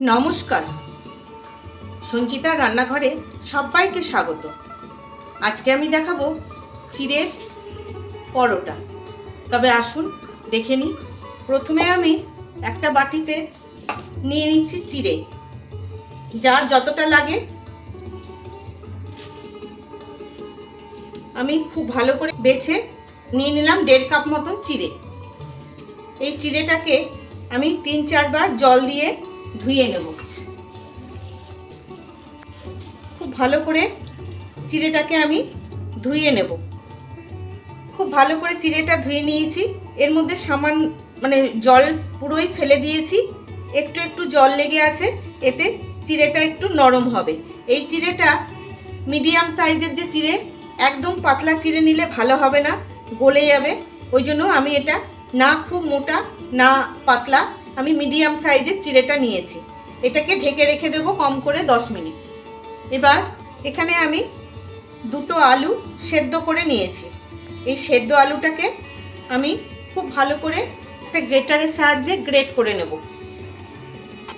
নমস্কার, সঞ্চিতার রান্নাঘরে সবাইকে স্বাগত। আজকে আমি দেখাবো চিড়ের পরোটা। তবে আসুন দেখে নিই। প্রথমে আমি একটা বাটিতে নিয়ে নিচ্ছি চিড়ে, যার যতটা লাগে। আমি খুব ভালো করে বেছে নিয়ে নিলাম 1.5 কাপ মতন চিড়ে। এই চিড়েটাকে আমি 3-4 বার জল দিয়ে ধুয়ে নেব। খুব ভালো করে চিড়েটাকে আমি ধুয়ে নেব। খুব ভালো করে চিড়েটা ধুয়ে নিয়েছি। এর মধ্যে সামান্য জল পুরোই ফেলে দিয়েছি। একটু একটু জল লেগে আছে, এতে চিড়েটা একটু নরম হবে। এই চিড়েটা মিডিয়াম সাইজের যে চিড়ে, একদম পাতলা চিড়ে নিলে ভালো হবে না, গলে যাবে। ওই জন্য আমি এটা না খুব মোটা না পাতলা, আমি মিডিয়াম সাইজের চিড়েটা নিয়েছি। এটাকে ঢেকে রেখে দেবো কম করে 10 মিনিট। এবার এখানে আমি 2টো আলু সেদ্ধ করে নিয়েছি। এই সেদ্ধ আলুটাকে আমি খুব ভালো করে একটা গ্রেটারের সাহায্যে গ্রেট করে নেব।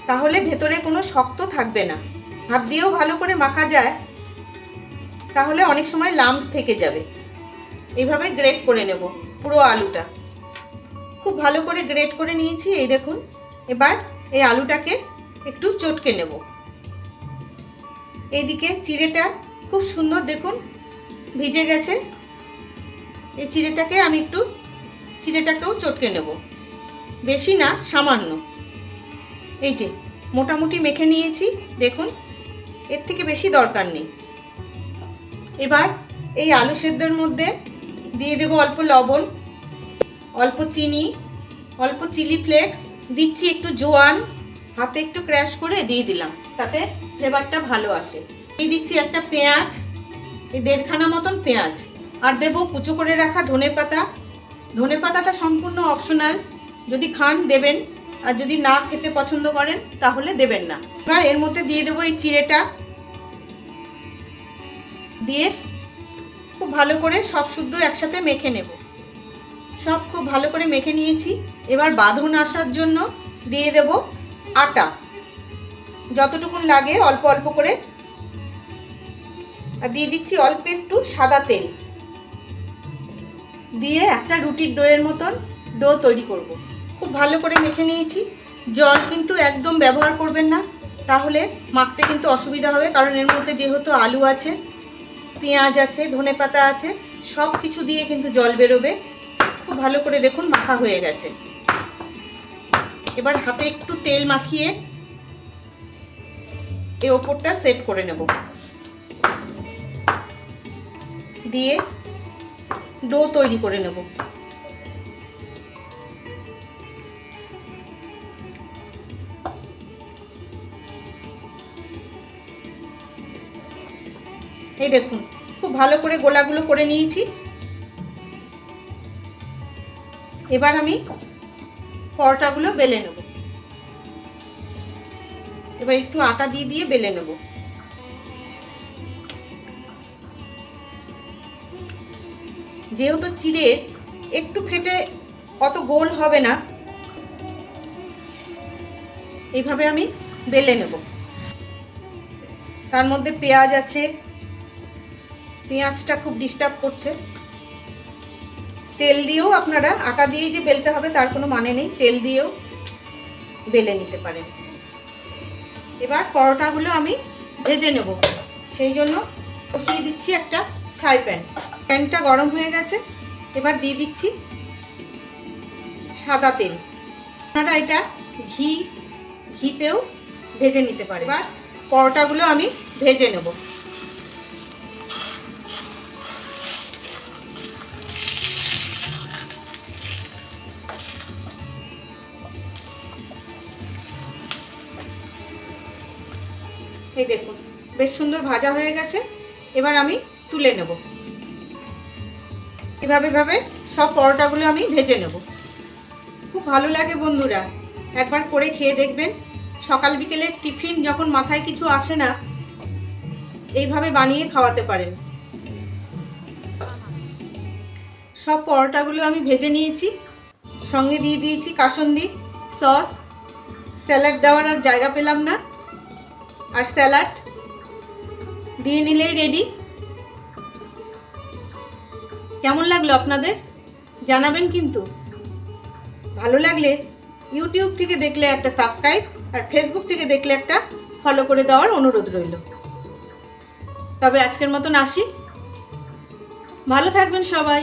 তাহলে ভেতরে কোনো শক্ত থাকবে না। হাত দিয়েও ভালো করে মাখা যায়, তাহলে অনেক সময় লাম্পস থেকে যাবে। এইভাবে গ্রেট করে নেব পুরো আলুটা। খুব ভালো করে গ্রেট করে নিয়েছি, এই দেখুন। এবার এই আলুটাকে একটু চটকে নেব। এইদিকে চিড়েটা খুব সুন্দর দেখুন ভিজে গেছে। এই চিড়েটাকেও চটকে নেব, বেশি না, সামান্য। এই যে মোটামুটি মেখে নিয়েছি দেখুন, এর থেকে বেশি দরকার নেই। এবার এই আলু সেদ্ধর মধ্যে দিয়ে দেব অল্প লবণ, অল্প চিনি, অল্প চিলি ফ্লেক্স, দিচ্ছি একটু জোয়ান, হাতে একটু ক্র্যাশ করে দিয়ে দিলাম, তাতে ফ্লেভারটা ভালো আসে। দিয়ে দিচ্ছি একটা পেঁয়াজ, এই 1.5 খানা মতন পেঁয়াজ, আর দেবো কুচো করে রাখা ধনেপাতা। ধনেপাতাটা সম্পূর্ণ অপশনাল, যদি খান দেবেন, আর যদি না খেতে পছন্দ করেন তাহলে দেবেন না। এবার এর মধ্যে দিয়ে দেবো এই চিড়েটা, দিয়ে খুব ভালো করে সব শুদ্ধ একসাথে মেখে নেব। সব খুব ভালো করে মেখে নিয়েছি। এবার বাঁধন আসার জন্য দিয়ে দেব আটা, যতটুকুন লাগে অল্প অল্প করে। আর দিয়ে দিচ্ছি অল্প একটু সাদা তেল, দিয়ে একটা রুটির ডোয়ের মতন ডো তৈরি করব। খুব ভালো করে মেখে নিয়েছি। জল কিন্তু একদম ব্যবহার করবেন না, তাহলে মাখতে কিন্তু অসুবিধা হবে, কারণ এর মধ্যে যেহেতু আলু আছে, পেঁয়াজ আছে, ধনেপাতা আছে, সব কিছু দিয়ে কিন্তু জল বেরোবে। খুব ভালো করে দেখুন মাখা হয়ে গেছে। এবার হাতে একটু তেল মাখিয়ে এই ওপরটা সেট করে নেব, দিয়ে ডো তৈরি করে নেব। এই দেখুন খুব ভালো করে গোলাগুলো করে নিয়েছি। এবার আমি পরোটাগুলো বেলে নেব। এবার একটু আটা দিয়ে দিয়ে বেলে নেব। যেহেতু চিড়ে একটু ফেটে অত গোল হবে না, এইভাবে আমি বেলে নেব। তার মধ্যে পেঁয়াজ আছে, পেঁয়াজটা খুব ডিস্টার্ব করছে। তেল দিয়েও আপনারা, আটা দিয়েই যে বেলতে হবে তার কোনো মানে নেই, তেল দিয়েও বেলে নিতে পারেন। এবার পরোটাগুলো আমি ভেজে নেব, সেই জন্য বসিয়ে দিচ্ছি একটা ফ্রাই প্যান। প্যানটা গরম হয়ে গেছে। এবার দিয়ে দিচ্ছি সাদা তেল। আপনারা এটা ঘিতেও ভেজে নিতে পারেন। এবার পরোটাগুলো আমি ভেজে নেব। এই দেখুন বেশ সুন্দর ভাজা হয়ে গেছে। এবার আমি তুলে নেব। এভাবে সব পরোটাগুলো আমি ভেজে নেব। খুব ভালো লাগে বন্ধুরা, একবার করে খেয়ে দেখবেন। সকাল বিকেলে টিফিন যখন মাথায় কিছু আসে না, এইভাবে বানিয়ে খাওয়াতে পারেন। সব পরোটাগুলো আমি ভেজে নিয়েছি, সঙ্গে দিয়ে দিয়েছি কাসুন্দি সস, স্যালাড দেওয়ার আর জায়গা পেলাম না, আর স্যালাড দিয়ে নিলেই রেডি। কেমন লাগলো আপনাদের জানাবেন কিন্তু। ভালো লাগলে ইউটিউব থেকে দেখলে একটা সাবস্ক্রাইব, আর ফেসবুক থেকে দেখলে একটা ফলো করে দেওয়ার অনুরোধ রইল। তবে আজকের মতন আসি, ভালো থাকবেন সবাই।